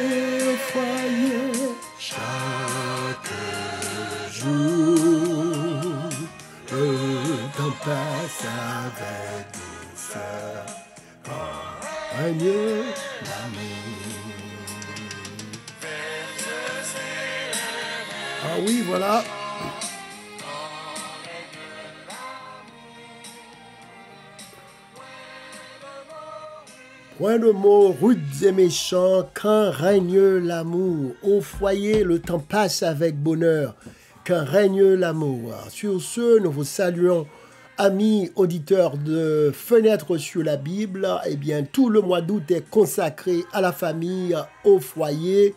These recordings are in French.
au foyer chaque jour. Le temps passe avec douceur. Règne l'amour. Ah oui, voilà. Point de mots rudes et méchants, quand règne l'amour. Au foyer, le temps passe avec bonheur, quand règne l'amour. Sur ce, nous vous saluons, amis auditeurs de Fenêtre sur la Bible. Eh bien, tout le mois d'août est consacré à la famille, au foyer.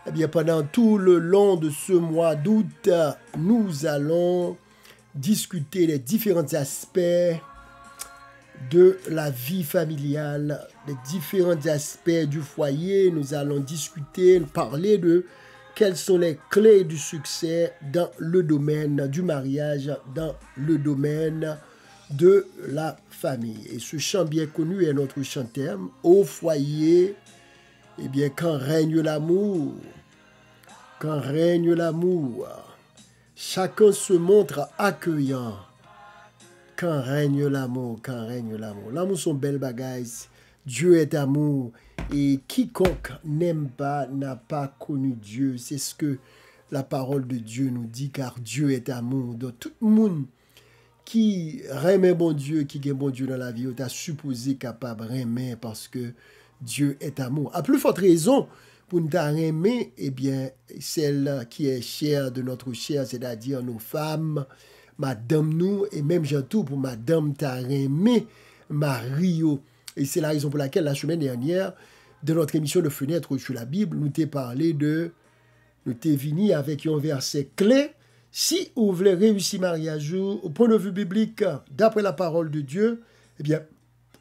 Eh bien, pendant tout le long de ce mois d'août, nous allons discuter les différents aspects de la vie familiale, les différents aspects du foyer. Nous allons discuter, parler de quelles sont les clés du succès dans le domaine du mariage, dans le domaine de la famille. Et ce chant bien connu est notre chant thème, au foyer, eh bien, quand règne l'amour, quand règne l'amour, chacun se montre accueillant. Quand règne l'amour, quand règne l'amour. L'amour sont belles bagailles. Dieu est amour. Et quiconque n'aime pas n'a pas connu Dieu. C'est ce que la parole de Dieu nous dit, car Dieu est amour. Donc tout le monde qui remet bon Dieu, qui est bon Dieu dans la vie, on t'a supposé capable de remettre parce que Dieu est amour. À plus forte raison, pour nous aimer, eh bien, celle qui est chère de notre chair, c'est-à-dire nos femmes, Madame nous, et même tout pour Madame Tarémé Mario. Et c'est la raison pour laquelle la semaine dernière, de notre émission de Fenêtre sur la Bible, nous t'ai parlé de, nous t'ai venu avec un verset clé. Si vous voulez réussir mariage au point de vue biblique, d'après la parole de Dieu, eh bien,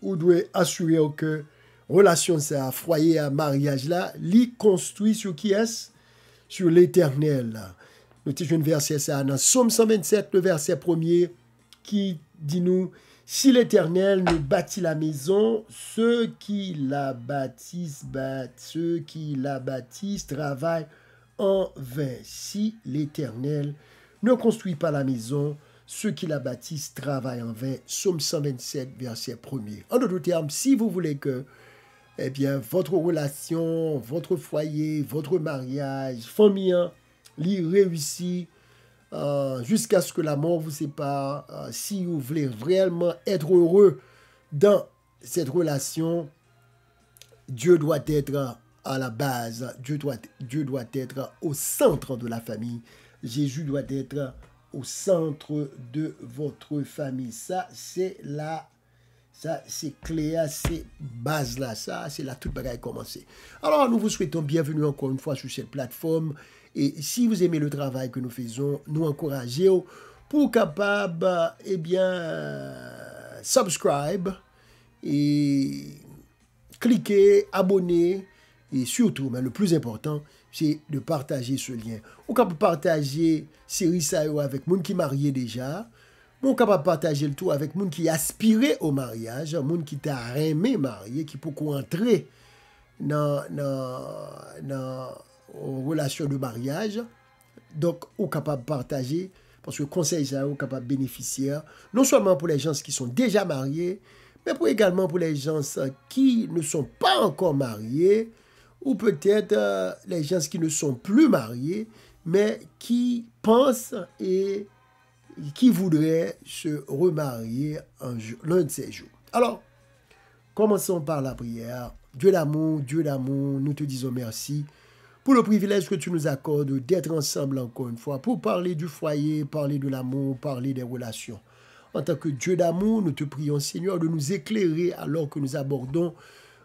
vous devez assurer que relation, c'est à foyer, à mariage là, l'y construit sur qui est-ce? Sur l'Éternel. Nous avons un verset ça dans Psaume 127, le verset 1er, qui dit nous, si l'Éternel ne bâtit la maison, ceux qui la bâtissent travaillent en vain. Si l'Éternel ne construit pas la maison, ceux qui la bâtissent travaillent en vain. Psaume 127, verset 1er. En d'autres termes, si vous voulez que eh bien, votre relation, votre foyer, votre mariage, famille, l'y réussit jusqu'à ce que la mort vous sépare. Si vous voulez réellement être heureux dans cette relation, Dieu doit être à la base. Dieu doit être au centre de la famille. Jésus doit être au centre de votre famille. Ça, c'est clé, c'est base là, ça, c'est là toute bagaille commencer. Alors, nous vous souhaitons bienvenue encore une fois sur cette plateforme. Et si vous aimez le travail que nous faisons, nous encourageons pour capable, eh bien, subscribe et cliquer, abonner. Et surtout, mais le plus important, c'est de partager ce lien. On peut partager série ça avec les gens qui sont mariés déjà. On est capable de partager le tout avec les gens qui aspirent au mariage, les gens qui t'a aimé marier, qui peuvent entrer dans une relation de mariage. Donc, on est capable de partager, parce que le conseil, ça est capable de bénéficier, non seulement pour les gens qui sont déjà mariés, mais également pour les gens qui ne sont pas encore mariés, ou peut-être les gens qui ne sont plus mariés, mais qui pensent et qui voudraient se remarier l'un de ces jours. Alors, commençons par la prière. Dieu d'amour, nous te disons merci pour le privilège que tu nous accordes d'être ensemble encore une fois, pour parler du foyer, parler de l'amour, parler des relations. En tant que Dieu d'amour, nous te prions, Seigneur, de nous éclairer alors que nous abordons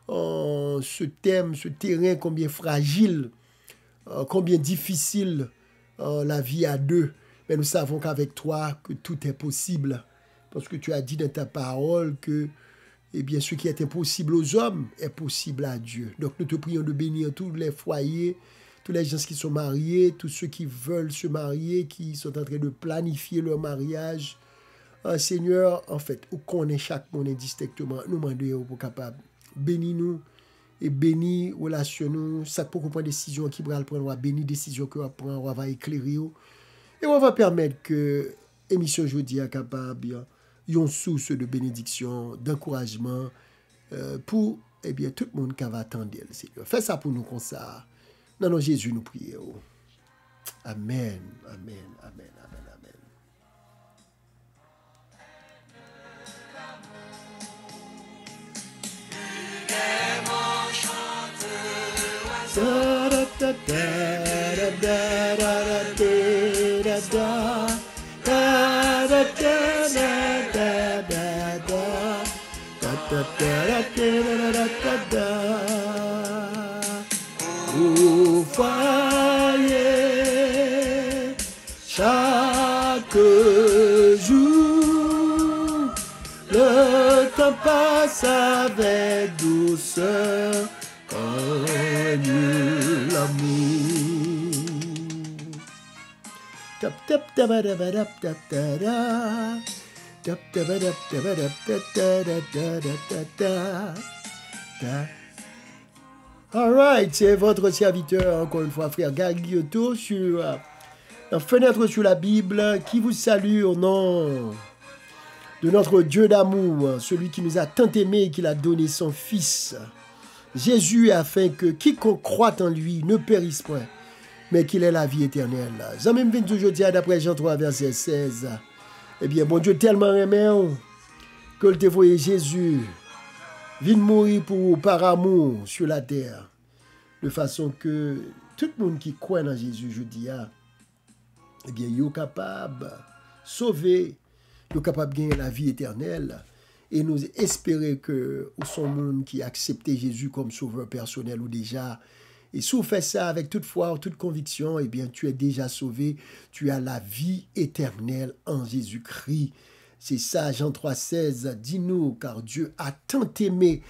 ce thème, ce terrain combien fragile, combien difficile la vie à deux. Mais nous savons qu'avec toi, que tout est possible. Parce que tu as dit dans ta parole que eh bien, ce qui est impossible aux hommes est possible à Dieu. Donc nous te prions de bénir tous les foyers, tous les gens qui sont mariés, tous ceux qui veulent se marier, qui sont en train de planifier leur mariage. Seigneur, en fait, où connaît chaque monde indistinctement, nous demandons pour capable. Bénis-nous et béni relation nous, ça pour prendre décision qui va prendre, on va bénir décision que on va prendre, on va éclairer et on va permettre que émission jeudi est capable une source de bénédiction, d'encouragement pour tout le monde qui va attendre le Seigneur. Fais ça pour nous comme ça. Non, non, Jésus nous prie. Amen, amen, amen, amen, amen. Da da da da da da da da Vous voyez chaque jour le temps passe avec douceur comme l'amour. Tap tap tap tap tap tap tap. Alright, c'est votre serviteur, encore une fois, frère Gaglioto, sur la fenêtre sur la Bible, qui vous salue au nom de notre Dieu d'amour, celui qui nous a tant aimés et qui a donné son Fils, Jésus, afin que quiconque croit en lui ne périsse point, mais qu'il ait la vie éternelle. J'en même viens aujourd'hui, d'après Jean 3, verset 16. Eh bien, bon Dieu tellement aimé que le dévoyé Jésus vient mourir pour par amour sur la terre, de façon que tout le monde qui croit dans Jésus, je dis, eh bien, il est capable de sauver, il est capable de gagner la vie éternelle, et nous espérer que son monde qui a accepté Jésus comme sauveur personnel ou déjà, et si vous faites ça avec toute foi, toute conviction, eh bien, tu es déjà sauvé, tu as la vie éternelle en Jésus-Christ. C'est ça, Jean 3,16, dis-nous, car Dieu a tant aimé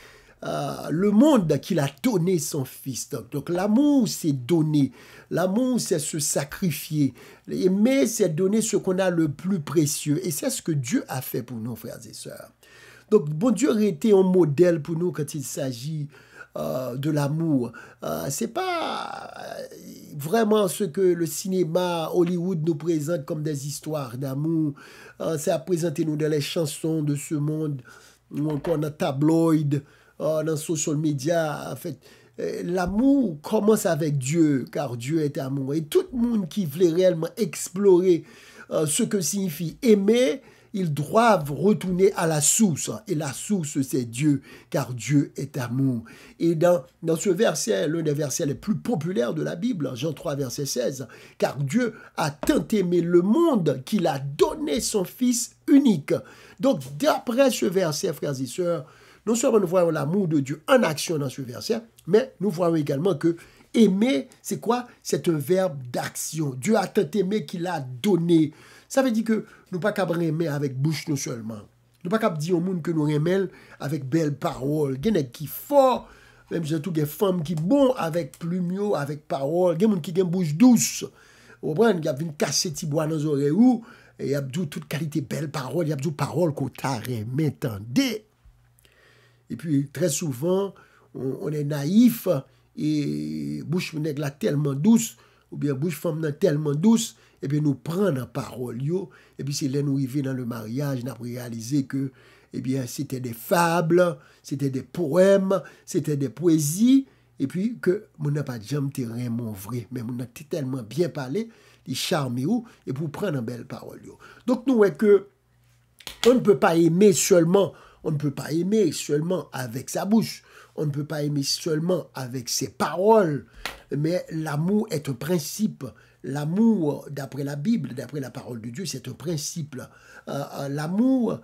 le monde qu'il a donné son Fils. Donc l'amour, c'est donner. L'amour, c'est se sacrifier. Aimer, c'est donner ce qu'on a le plus précieux. Et c'est ce que Dieu a fait pour nous, frères et sœurs. Donc, bon Dieu a été un modèle pour nous quand il s'agit de l'amour. C'est pas vraiment ce que le cinéma Hollywood nous présente comme des histoires d'amour. C'est à présenter nous dans les chansons de ce monde, ou encore dans tabloïd, dans social media. En fait, l'amour commence avec Dieu, car Dieu est amour. Et tout le monde qui veut réellement explorer ce que signifie aimer, ils doivent retourner à la source. Et la source, c'est Dieu, car Dieu est amour. Et dans ce verset, l'un des versets les plus populaires de la Bible, Jean 3, verset 16, car Dieu a tant aimé le monde qu'il a donné son Fils unique. Donc, d'après ce verset, frères et sœurs, non seulement nous voyons l'amour de Dieu en action dans ce verset, mais nous voyons également que aimer, c'est quoi? C'est un verbe d'action. Dieu a tant aimé qu'il a donné. Ça veut dire que nous ne pouvons pas aimer avec bouche nous seulement. Nous ne pouvons pas dire au monde que nous aimons avec belles paroles. Il y a qui fort, même surtout des femmes qui bon avec plumeau, avec paroles. Il y a des gens qui ont une bouche douce. Vous comprenez? Il y a une cassette qui boit dans les oreilles. Il y a toute qualité belles paroles. Il y a des paroles qu'on t'a m'entendez. Et puis très souvent, on est naïf et bouche nègre là tellement douce, ou bien bouche femme là tellement douce, et bien nous prenons la parole, et puis c'est là nous arrivons dans le mariage, nous avons réalisé que c'était des fables, c'était des poèmes, c'était des poésies, et puis que mon n'a pas jamais terrain mon vrai, mais mon a tellement bien parlé, il charme et pour prendre une belle parole. Donc nous voyons que on ne peut pas aimer seulement, avec sa bouche, on ne peut pas aimer seulement avec ses paroles, mais l'amour est un principe. L'amour, d'après la Bible, d'après la parole de Dieu, c'est un principe. L'amour,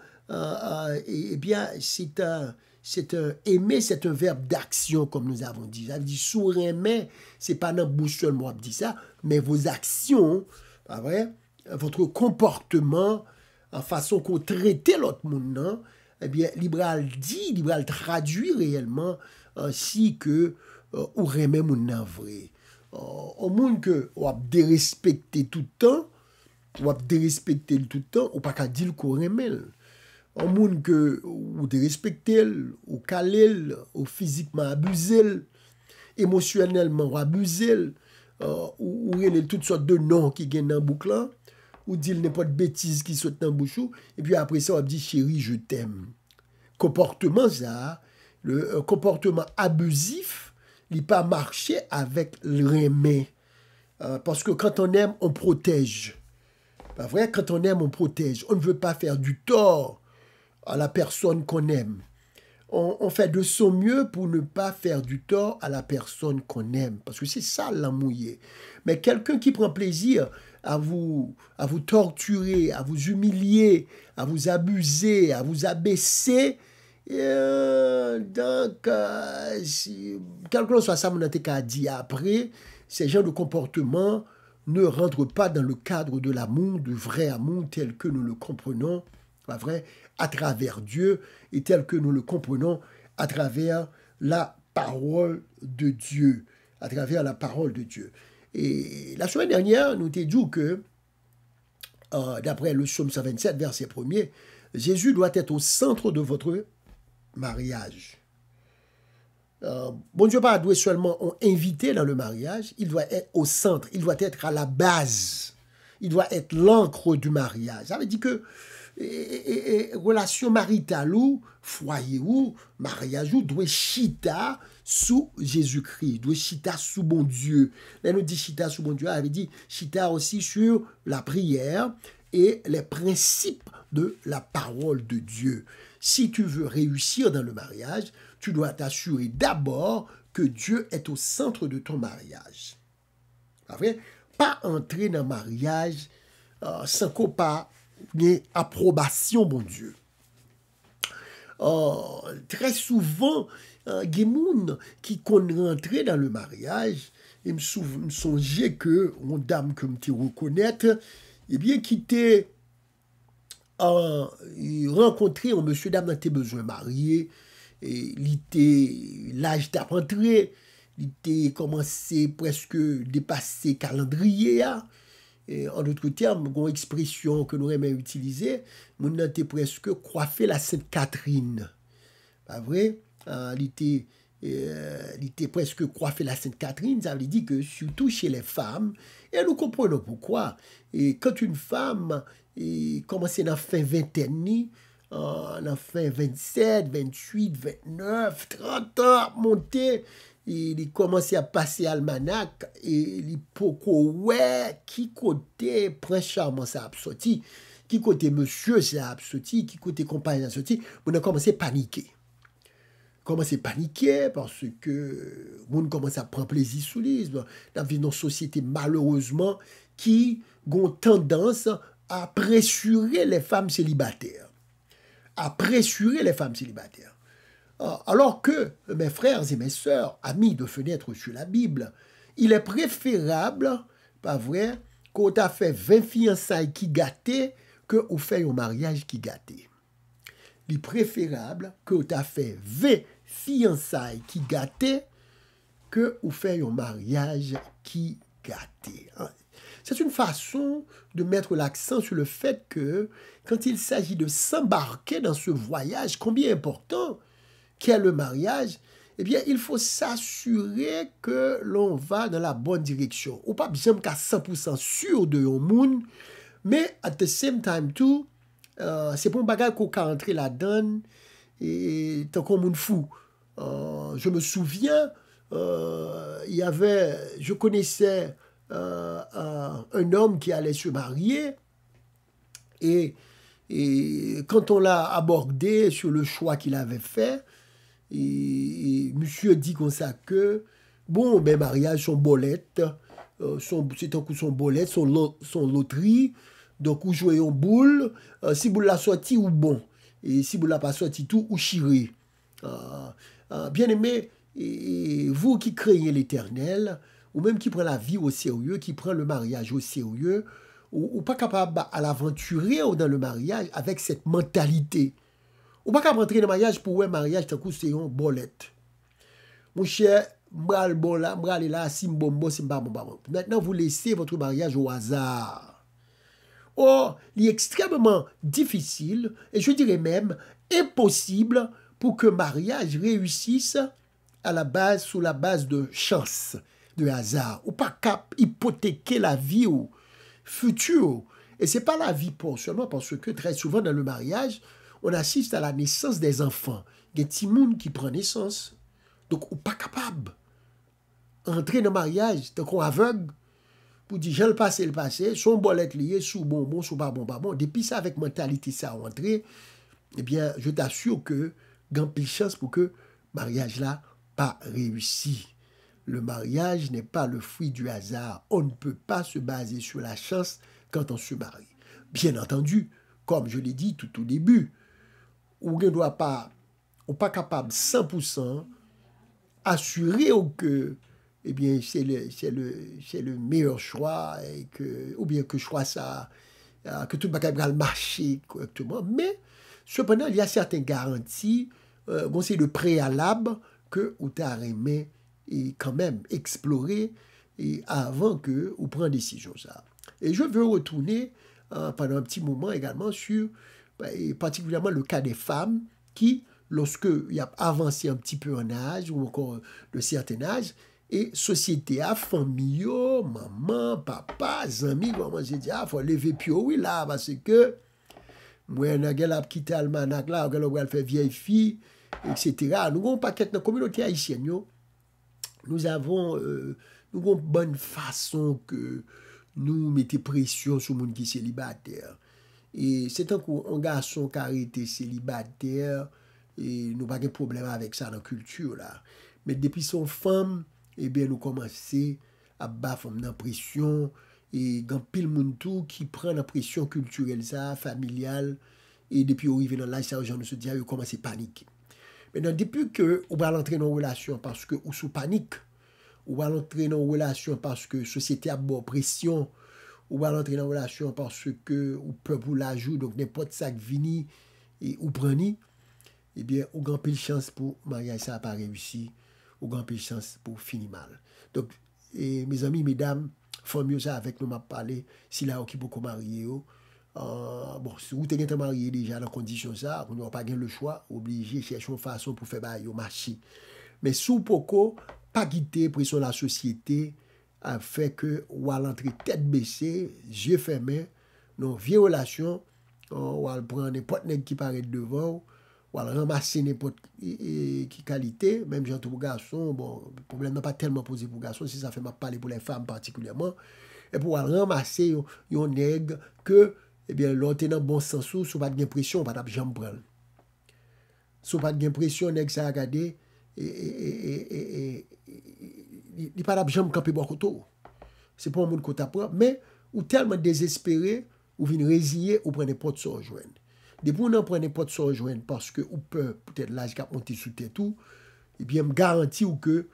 aimer, c'est un verbe d'action, comme nous avons dit. Ça veut dire, aimer, c'est pas dans la bouche seulement, on dit ça, mais vos actions, pas vrai, votre comportement, en façon qu'on traite l'autre monde, non? Eh bien, libéral dit, libéral traduit réellement si que ou remet mon vrai. Au monde que on a dérespecté tout le temps, ou pas qu'à dire qu'on remet. un monde que ou te respecter, ou caler, ou physiquement abuser, émotionnellement abuser, ou il y a toutes sortes de noms qui viennent dans le boucle là, ou dire n'importe bêtise qui saute dans le bouchou, et puis après ça, on dit chérie, je t'aime. Comportement ça, le comportement abusif, il pas marché avec le remé. Parce que quand on aime, on protège. Pas vrai? Quand on aime, on protège. On ne veut pas faire du tort à la personne qu'on aime. On fait de son mieux pour ne pas faire du tort à la personne qu'on aime. Parce que c'est ça l'amour. Mais quelqu'un qui prend plaisir à vous torturer, à vous humilier, à vous abuser, à vous abaisser, donc, quel que soit ça, mon a dit après, ces genres de comportements ne rentrent pas dans le cadre de l'amour, du vrai amour tel que nous le comprenons, pas vrai, à travers Dieu et tel que nous le comprenons à travers la parole de Dieu. À travers la parole de Dieu. Et la semaine dernière, nous t'ai dit que, d'après le psaume 127, verset 1er, Jésus doit être au centre de votre mariage. Bon Dieu pas doit seulement inviter dans le mariage, il doit être au centre, il doit être à la base, il doit être l'encre du mariage. Ça veut dire que relation maritale ou foyer ou mariage ou doit chita sous Jésus-Christ, doit chita sous bon Dieu. Là nous dit chita sous bon Dieu, elle veut dire chita aussi sur la prière et les principes de la parole de Dieu. Si tu veux réussir dans le mariage, tu dois t'assurer d'abord que Dieu est au centre de ton mariage. Pas entrer dans le mariage sans qu'on pas ait approbation, bon Dieu. Très souvent, il y a des gens qui rentrent dans le mariage, et me songeais que, une dame que je reconnaître, eh bien, qui était rencontré un monsieur dame dans tes besoins mariés, et l'âge t'a rentré, il était commencé presque dépasser calendrier. Et en d'autres termes, une expression que nous aimons utiliser, mon était presque coiffé la Sainte Catherine. Pas vrai? Il était presque coiffé la Sainte Catherine, ça veut dire que surtout chez les femmes, et nous comprenons pourquoi. Et quand une femme commence dans la fin vingtaine, en fin 27, 28, 29, 30 ans, monter, il commence à passer almanach et il poko ouais qui côté prince charmant ça a sorti, qui côté monsieur ça a sorti, qui côté compagnie ça a sorti, on a commencé à paniquer. Commencé à paniquer parce que on commence à prendre plaisir sous lui. Dans une société malheureusement qui a tendance à pressurer les femmes célibataires. Alors que, mes frères et mes sœurs, amis de fenêtre sur la Bible, il est préférable, pas vrai, qu'on t'a fait 20 fiançailles qui gâtaient que on fait un mariage qui gâté. Il est préférable qu'on t'a fait 20 fiançailles qui gâtaient que on fait un mariage qui gâté. C'est une façon de mettre l'accent sur le fait que quand il s'agit de s'embarquer dans ce voyage, combien important qu'est le mariage, eh bien, il faut s'assurer que l'on va dans la bonne direction. Ou pas bien qu'à 100% sûr de yon moun, mais at the same time too, c'est pour un bagage qu'on peut entrer là-dedans et tant qu'on moun fou. Je me souviens, je connaissais un homme qui allait se marier et quand on l'a abordé sur le choix qu'il avait fait, et monsieur dit comme ça que bon, ben mariage son bolette, c'est un coup son bolette, son loterie, donc ou jouer en boule, si boule la sorti ou bon, et si boule la pas sorti tout ou chiré. Bien aimé, et vous qui craignez l'Éternel, ou même qui prend la vie au sérieux, qui prend le mariage au sérieux, ou pas capable à l'aventurer dans le mariage avec cette mentalité. Ou pas capable rentrer dans le mariage pour un mariage, tant que c'est une bolette. Mon cher, m'bral là, si m'bombo, si m'bam. Maintenant, vous laissez votre mariage au hasard. Or, il est extrêmement difficile, et je dirais même impossible, pour que mariage réussisse à la base, sous la base de chance, de hasard, ou pas cap hypothéquer la vie ou future. Et c'est pas la vie pour seulement parce que très souvent dans le mariage, on assiste à la naissance des enfants. Il y a des petits monde qui prend naissance. Donc, on pas capable d'entrer dans le mariage, donc on aveugle, pour dire, j'ai le passé, son bolette lié, sous bon, sous pas bon. Depuis ça, avec mentalité, ça rentré, eh bien, je t'assure que, grand pile chance pour que le mariage là pas réussi. Le mariage n'est pas le fruit du hasard. On ne peut pas se baser sur la chance quand on se marie. Bien entendu, comme je l'ai dit tout au début, on ne doit pas, on pas capable 100% assurer que eh bien, c'est le meilleur choix, et que, ou bien que choix ça, que tout le monde va marcher correctement. Mais, cependant, il y a certaines garanties, c'est le préalable que vous aimé et quand même explorer et avant que vous preniez décision ça. Et je veux retourner pendant un petit moment également sur, et particulièrement le cas des femmes qui, lorsque il y a avancé un petit peu en âge ou encore de certain âge, et société à famille, maman, papa, amis, maman, j'ai dit, faut lever pied, oui, là, parce que moi, on a quitté Almanac là, on a fait vieille fille, etc. Nous avons un paquet de la communauté haïtienne, nous avons une bonne façon que nous mettons pression sur les gens qui sont célibataires. Et c'est un garçon qui a été célibataire, et nous n'avons pas de problème avec ça dans la culture là. Mais depuis son femme, eh bien, nous commençons à battre la pression, et il y a pile de monde qui prend la pression culturelle, ça, familiale, et depuis arrivé dans l'âge, ça, nous se dit, ils commencent à paniquer. Maintenant, depuis que vous allez entrer dans une relation parce que vous sous panique, vous allez entrer dans une relation parce que la société a bonne pression, vous allez entrer dans une relation parce que vous peuple vous l'ajout, donc n'importe ça qui vient et vous prenez, eh bien, vous avez plus de chance pour mariage, ça n'a pas réussi, vous avez plus de chance pour finir mal. Donc, mes amis, mesdames, faut mieux ça avec nous m'a parlé, si là, qui beaucoup marié, bon, si vous êtes marié déjà dans condition ça, vous n'avez pas le choix, obligé de chercher une façon pour faire au marché. Mais sous poco, pas quitter pression de la société a fait que vous allez entrer tête baissée, yeux fermés, dans une vieille relation, ou allez prendre n'importe nègre qui paraît devant, ou allez ramasser n'importe qui qualité, même gens pour garçons, bon, le problème n'a pas tellement posé pour garçons, si ça fait mal parler pour les femmes particulièrement, et pour ramasser un nègre que, eh bien, l'autre est dans le bon sens, sous pas de pression, pas de jambe prendre. Sous pas de pression, nègre ça a regardé, il n'y a pas de jambe camper bon côté. C'est pas un monde côté après, mais ou tellement désespéré, ou vient résigner, ou prenez pas de se rejoindre. Depuis on n'en prenez pas de se rejoindre parce que ou peut-être l'âge qui a monté sous tête tout, eh bien, me garantit que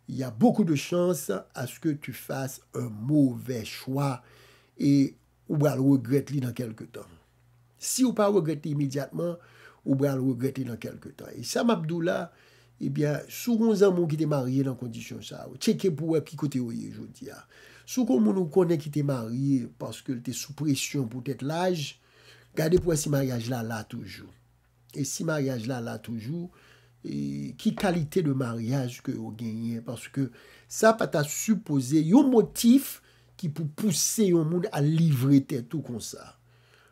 il y a beaucoup de chances à ce que tu fasses un mauvais choix et ou va le regretter dans quelques temps. Si ou pas regretter immédiatement, ou va le regretter dans quelques temps. Et Sam Abdullah, eh bien, souvent un homme qui est marié dans condition ça, checker pour qui côté où il est aujourd'hui. Souvent on connaît qui est marié parce que tu es sous pression pour peut-être l'âge, gardez pour si mariage là toujours. Et si mariage là toujours, et qui qualité de mariage que vous gagnez parce que ça pas t'a supposé un motif qui pour pousser un monde à livrer tout comme ça.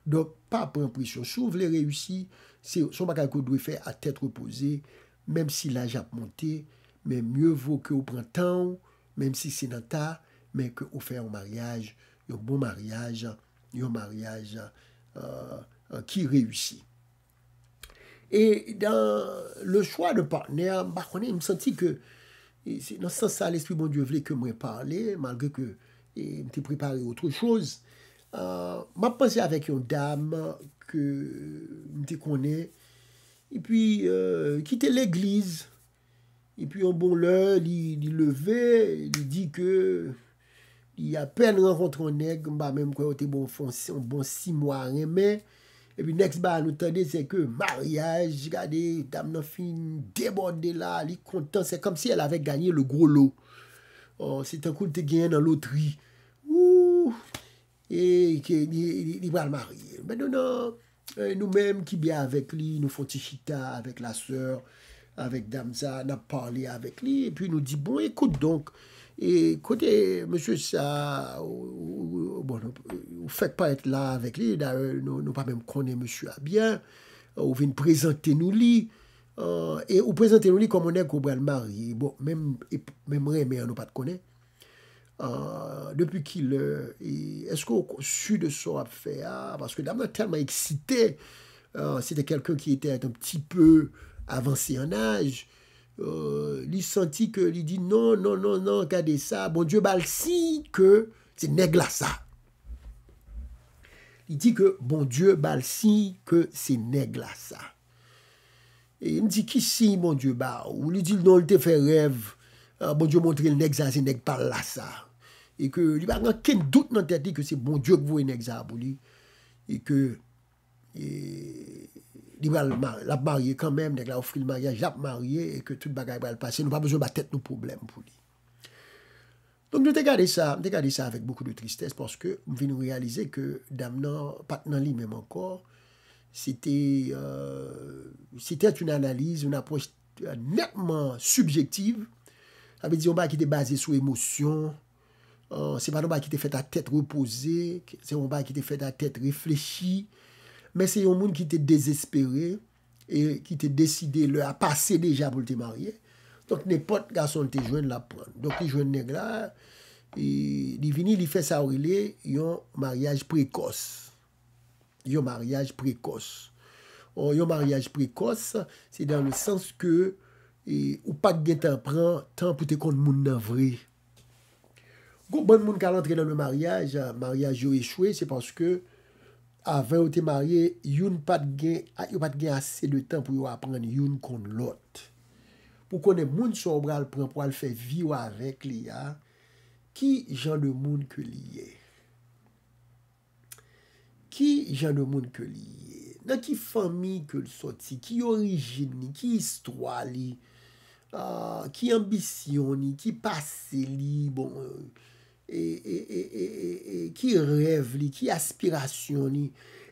Donc pas prendre pression. Si vous voulez réussir, c'est son bagage que vous devez faire à tête reposée, même si l'âge a monté, mais mieux vaut que vous preniez temps, même si c'est dans ta, mais que vous faites un mariage, un bon mariage, un mariage qui réussit. Et dans le choix de partenaire, il me sentit que, dans ce sens-là, l'Esprit bon Dieu voulait que moi parler, malgré que je m'étais préparé autre chose. M'a pensé avec une dame que je connais, et puis qui était l'église. Et puis un bon l'heure, il levait, il dit que il a peine rencontré un nègre, même quand il était un bon 6 mois, mais et puis next bar nous tendez c'est que mariage, regardez, dame nan fin débordée là, elle est content, c'est comme si elle avait gagné le gros lot. Oh, c'est un coup de gagné dans loterie. Ouh. et qu'il va le marier. Mais non, nous-mêmes qui bien avec lui, nous faisons tichita avec la sœur, avec Damza, nous avons parlé avec lui, et puis nous dit, bon, écoute donc, et écoutez, monsieur, ça, bon, vous ne faites pas être là avec lui, d'ailleurs, nous pas même connaître monsieur à bien, vous venez présenter nous lui, et vous présentez nous lui comme on est qu'on va le marier. Bon, même Rémé, nous pas de connaître. Depuis qu'il est-ce qu'on su de ça à faire parce que d'abord tellement excité, c'était quelqu'un qui était un petit peu avancé en âge, il sentit que il dit non, regardez ça, bon Dieu bal si que c'est nèg là ça. Il dit que bon Dieu bal si que c'est nèg là ça. Et il me dit qui si bon Dieu ba ou il dit non il te fait rêve, bon Dieu montre le nèg ça c'est nèg pas là ça. Et que il n'y a aucun doute dans tête que c'est bon Dieu que vous voyez ça pour lui et que il va la marier quand même, il a offert le mariage, l'a marié et que tout bagaille va le passer, nous pas besoin de tête nos problèmes pour lui. Donc nous regardé ça avec beaucoup de tristesse parce que nous venons réaliser que dame pas dans lui-même encore, c'était une analyse, une approche nettement subjective, ça veut dire on qui était basé sur émotion. C'est pas un bail qui était fait à tête reposée, c'est un bail qui était fait à tête réfléchie, mais c'est un monde qui était désespéré et qui était décidé à passer déjà pour te marier. Donc n'importe garçon te joindre la prendre. Donc il joint nèg là, il vient il fait ça un mariage précoce. Un mariage précoce. Un mariage précoce, c'est dans le sens que ou pas de temps pour te connaître monde nan vrai. Quand bon monde qui rentré dans le mariage a échoué, c'est parce que avant de te marier, yon pas de assez de temps pour apprendre yon contre l'autre. Pour connaître monde son bral prend pour le faire vivre avec lui, qui genre de monde que lié. Qui genre de monde que lié. Dans qui famille que le sorti, qui origine, qui histoire li, qui ambition li, qui passé li, bon et qui rêve, qui aspiration.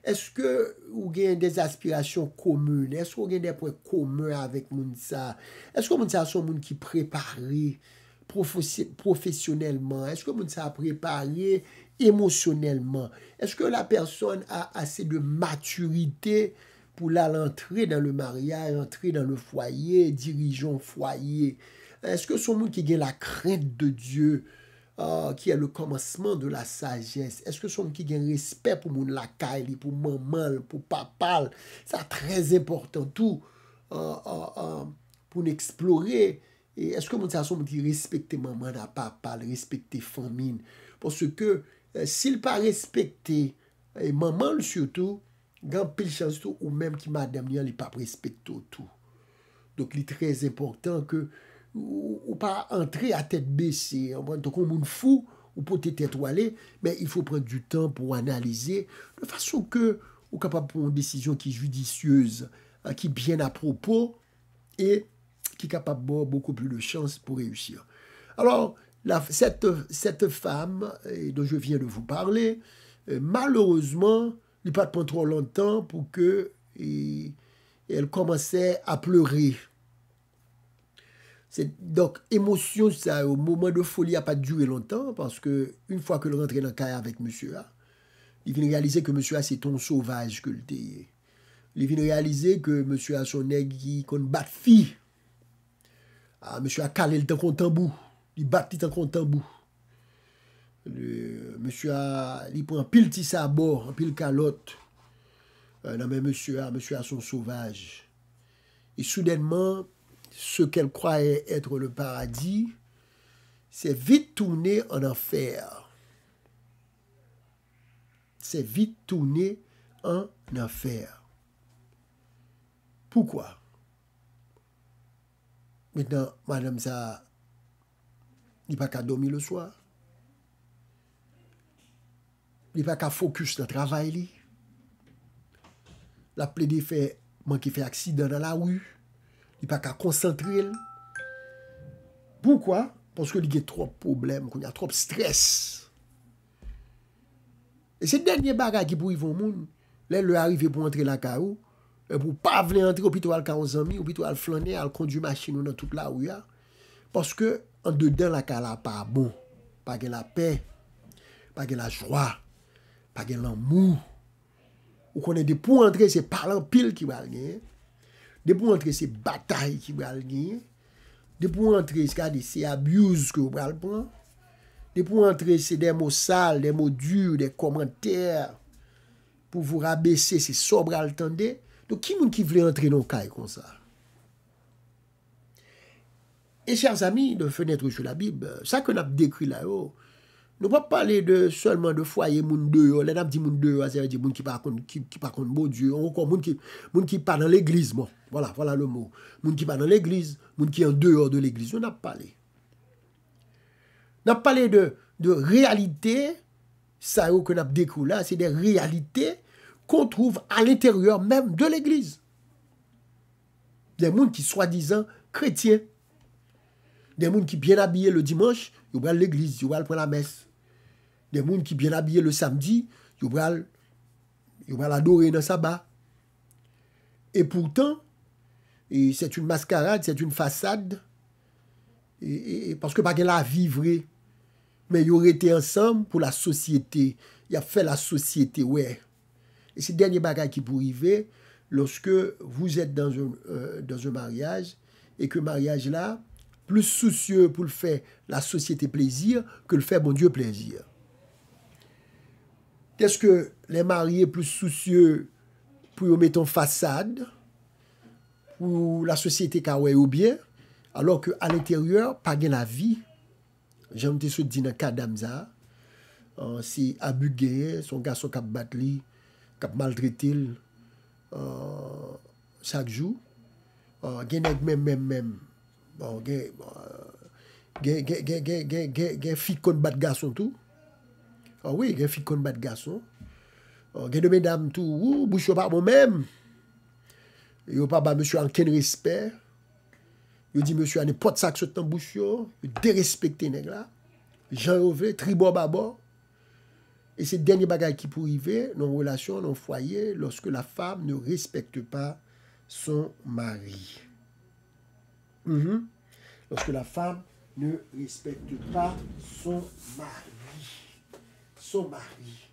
Est-ce que vous avez des aspirations communes? Est-ce que vous avez des points communs avec Mounsa? Est-ce que Mounsa sont des gens qui préparé professionnellement? Est-ce que Mounsa a préparé émotionnellement? Est-ce que la personne a assez de maturité pour l'entrer dans le mariage, entrer dans le foyer, dirigeant foyer? Est-ce que ce sont des gens qui ont la crainte de Dieu? Qui est le commencement de la sagesse. Est-ce que son qui a un respect pour mon lacaille, pour maman, pour papa, c'est très important tout pour explorer. Et est-ce que mon son qui respecte maman, papa, respecte famille, parce que s'il pas respecté maman surtout, grand pile chance tout ou même qui madame il pas respecté tout. Donc il est très important que ou pas entrer à tête baissée, donc on est fou ou peut être étoilé, mais il faut prendre du temps pour analyser de façon que vous capable de prendre une décision qui est judicieuse, qui est bien à propos et qui est capable d'avoir beaucoup plus de chances pour réussir. Alors, cette femme dont je viens de vous parler, malheureusement, il n'a pas pris trop longtemps pour que elle commençait à pleurer. Donc, émotion, ça, au moment de folie, n'a pas duré longtemps, parce que une fois que le rentre dans le cas avec monsieur, il vient réaliser que monsieur c'est ton sauvage que le t'es. Il vient réaliser que monsieur a son nègre qui bat fille. Monsieur a calé le temps qu'on tambour. Il bat le temps qu'on tambour. Monsieur il prend pile tisse à bord, pile calotte. Non, mais monsieur a son sauvage. Et soudainement, ce qu'elle croyait être le paradis, c'est vite tourné en enfer. C'est vite tourné en enfer. Pourquoi? Maintenant, madame ça, il n'y a pas qu'à dormir le soir. Il n'y a pas qu'à focus dans le travail. La plaidé fait manquer fait accident dans la rue. Il n'y a pas qu'à concentrer. Pourquoi? Parce qu'il y a trop de problèmes, qu'il y a trop de stress. Et c'est dernier bagage qui pour y vont monde, là le arrivé pour entrer la caou, et pour pas venir entrer au hôpital 40 amis, au hôpital flâner, al conduire machine dans toute la rue parce que en dedans la cala pas bon, pas de la paix, pas de la joie, pas de l'amour. Ou qu'on est des pour entrer c'est parlant pile qui va gagner. Des pour entrer c'est bataille qui va gagner. Des pour entrer c'est abuse que vous va prendre. Des pour entrer c'est des mots sales, des mots durs, des commentaires pour vous rabaisser, c'est sobre à l'entendre. Donc qui veut entrer dans le cas comme ça? Et chers amis de Fenêtre sur la Bible, ça qu'on a décrit là, nous ne pouvons pas parler seulement de foyer moun dehors. Là, on a dit moun dehors, ça veut dire moun qui par contre bon Dieu, encore moun qui pas dans l'église. Bon, voilà le mot. Moun qui pas dans l'église, moun qui est en dehors de l'église. On a parlé. On a parlé de réalité, ça qu'on a décrit là, c'est des réalités qu'on trouve à l'intérieur même de l'église. Des moun qui soi-disant chrétiens. Des gens qui bien habillés le dimanche, ils vont à l'église, ils vont prendre la messe. Des gens qui bien habillés le samedi, ils vont adorer dans le sabbat. Et pourtant, c'est une mascarade, c'est une façade. Parce que pas que la vie vraie. Mais ils auraient été ensemble pour la société. Ils ont fait la société, ouais. Et c'est le dernier bagage qui peut arriver lorsque vous êtes dans un mariage et que le mariage là, plus soucieux pour le faire la société plaisir que le faire bon Dieu plaisir. Qu'est-ce que les mariés plus soucieux pour mettre en façade pour la société kawaii ou bien, alors qu'à l'intérieur, pas de la vie. J'aime te dit dans le cas d'Amza, c'est abus gay, son garçon qui a battu, qui a maltraité chaque jour. Même. Bon, gen fille kon bat garçon tout. Ah oui, gen fille kon bat garçon. Gen de mesdames tout, ou bouche pas bon même. Yo pas ba monsieur en ken respect. Yo dit monsieur n'importe ça que dans bouche yo, dérespecter nèg là. Jean Rové, tribo babo. Et c'est le dernier bagage qui peut arriver dans une relation, dans un foyer, lorsque la femme ne respecte pas son mari. Lorsque la femme ne respecte pas son mari.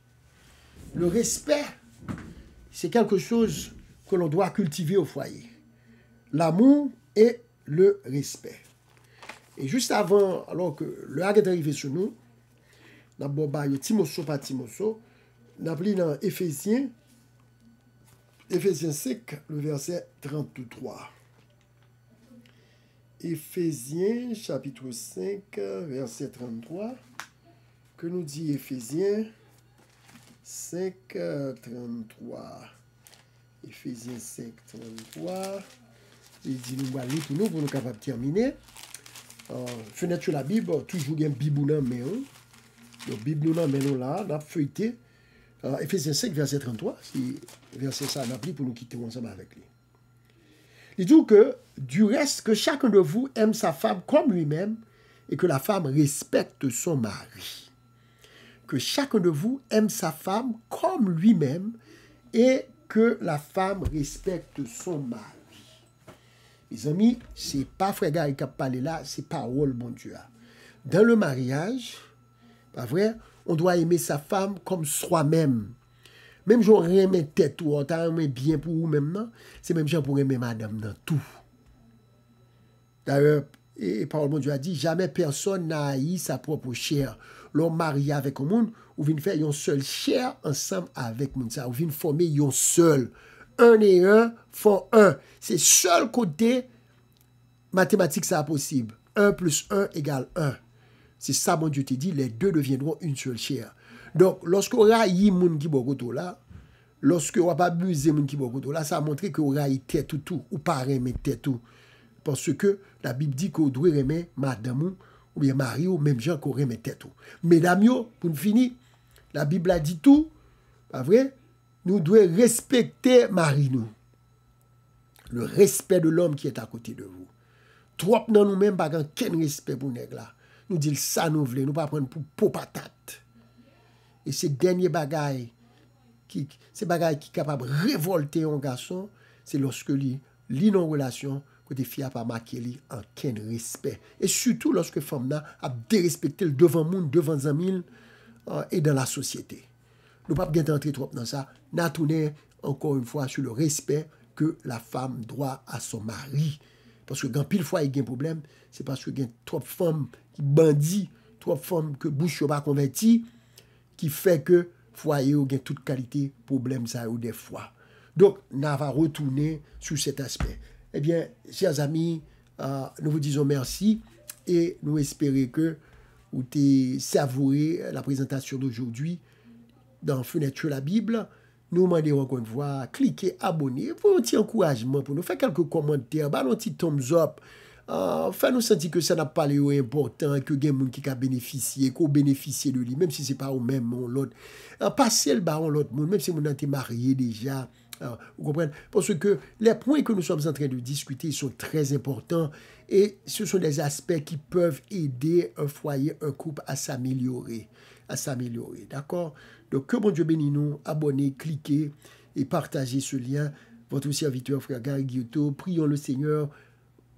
Le respect, c'est quelque chose que l'on doit cultiver au foyer. L'amour et le respect. Et juste avant, alors que le hag est arrivé sur nous, nous avons Timoso par Timoso, nous avons dans Éphésiens 5, le verset 33. Éphésiens, chapitre 5, verset 33. Que nous dit Éphésiens 5, 33. Éphésiens 5, 33. Il dit nous allons pour nous capables de terminer. Fenêtre sur la Bible, toujours une Bible dans main. Donc Bible nous dans main là, on a feuilleté. Éphésiens 5, verset 33. C'est verset ça, on a pris pour nous quitter ensemble avec lui. Il dit que, du reste, que chacun de vous aime sa femme comme lui-même et que la femme respecte son mari. Que chacun de vous aime sa femme comme lui-même et que la femme respecte son mari. Mes amis, c'est pas frère Gary qui a parlé là, c'est parole, bon Dieu. Dans le mariage, pas vrai, on doit aimer sa femme comme soi-même. Même si on aime tête ou on aime bien pour vous même, c'est même gens pour aimer madame dans tout. D'ailleurs, et parole mon Dieu a dit, jamais personne n'a haï sa propre chair. L'homme marié avec un monde, ou vient faire une seule chair ensemble avec moun ça, ou vient former une seul. Un et un font un. C'est seul côté mathématique ça possible. 1 plus 1 égale 1. C'est ça mon Dieu te dit, les deux deviendront une seule chair. Donc, lorsque vous raillez moun qui bokoto là, lorsque vous pas abusé moun qui bokoto là, ça montre que vous raillez tête tout, ou pas aimer tête tout. Parce que la Bible dit que vous devez aimer madame ou bien mari ou même gens qui aimer tête tout. Mesdames, pour nous finir, la Bible a dit tout, pas vrai? Nous devons respecter mari nous. Le respect de l'homme qui est à côté de vous. Trop dans nous-mêmes, pas aucun respect pour nous là. Nous disons ça nous voulons, nous pas prendre pour patate. Et ces derniers bagailles, ces bagailles qui sont capables de révolter un garçon, c'est lorsque li non relation, côté fille a pas marqué li en quel respect. Et surtout lorsque femme a dérespecté devant monde, devant amis et dans la société. Nous ne pouvons pas entrer trop dans ça. Nous avons tourné encore une fois sur le respect que la femme doit à son mari. Parce que quand pile fois il y a un problème, c'est parce que il y a trop de femmes qui bandit, trop de femmes que bouche pas converti, qui fait que foyer ou gain toute qualité problème ça ou des fois. Donc nous va retourner sur cet aspect. Eh bien, chers amis, nous vous disons merci et nous espérons que vous avez savouré la présentation d'aujourd'hui dans Fenêtre sur la Bible. Nous demandons encore une fois, cliquez, abonnez, pour un petit encouragement, pour nous faire quelques commentaires, un petit thumbs up. Faire nous sentir que ça n'a pas l'air important, que il y a des gens qui ont bénéficié, qu'on bénéficie de lui, même si ce n'est pas au même ou l'autre. Passez le baron l'autre monde, même si vous êtes marié déjà. Vous comprenez? Parce que les points que nous sommes en train de discuter sont très importants et ce sont des aspects qui peuvent aider un foyer, un couple à s'améliorer. D'accord? Donc, que bon Dieu bénisse nous, abonnez, cliquez et partagez ce lien. Votre serviteur, frère Gary Guillotot, prions le Seigneur.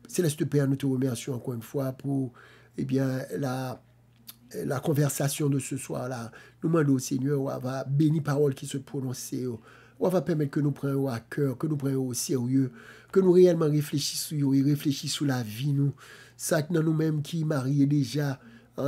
Céleste Père, nous te remercions encore une fois pour la conversation de ce soir-là. Nous demandons au Seigneur, on va bénir parole qui se prononce, on va permettre que nous prenions à cœur, que nous prenions au sérieux, que nous réellement réfléchissions et réfléchissions sur la vie, nous. Ça, dans nous-mêmes qui mariés déjà,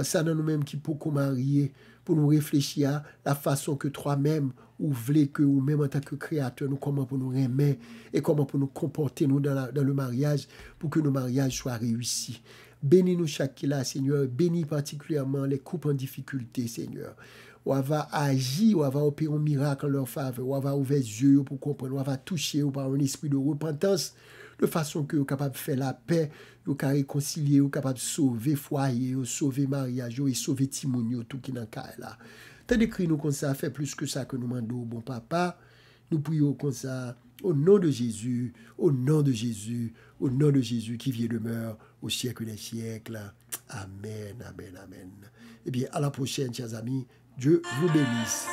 ça dans nous-mêmes qui beaucoup mariés, pour nous réfléchir à la façon que toi-même, ou voulez que, ou même en tant que créateur, nous, comment pour nous aimer et comment pour nous comporter nous dans le mariage, pour que nos mariages soient réussis. Bénis-nous chaque là, Seigneur. Bénis particulièrement les couples en difficulté, Seigneur. On va agir, on va opérer un miracle en leur faveur, on va ouvrir les yeux pour comprendre, on va toucher par un esprit de repentance, de façon que vous êtes capable de faire la paix, vous êtes réconcilier, vous êtes capable de sauver foyer, sauver mariage, et sauver Timonio, tout qui est dans le cas là. T'as décrit nous comme ça, fait plus que ça que nous demandons, bon papa. Nous prions comme ça, au nom de Jésus, au nom de Jésus, au nom de Jésus qui vit et demeure au siècle des siècles. Amen, amen, amen. Eh bien, à la prochaine, chers amis. Dieu vous bénisse.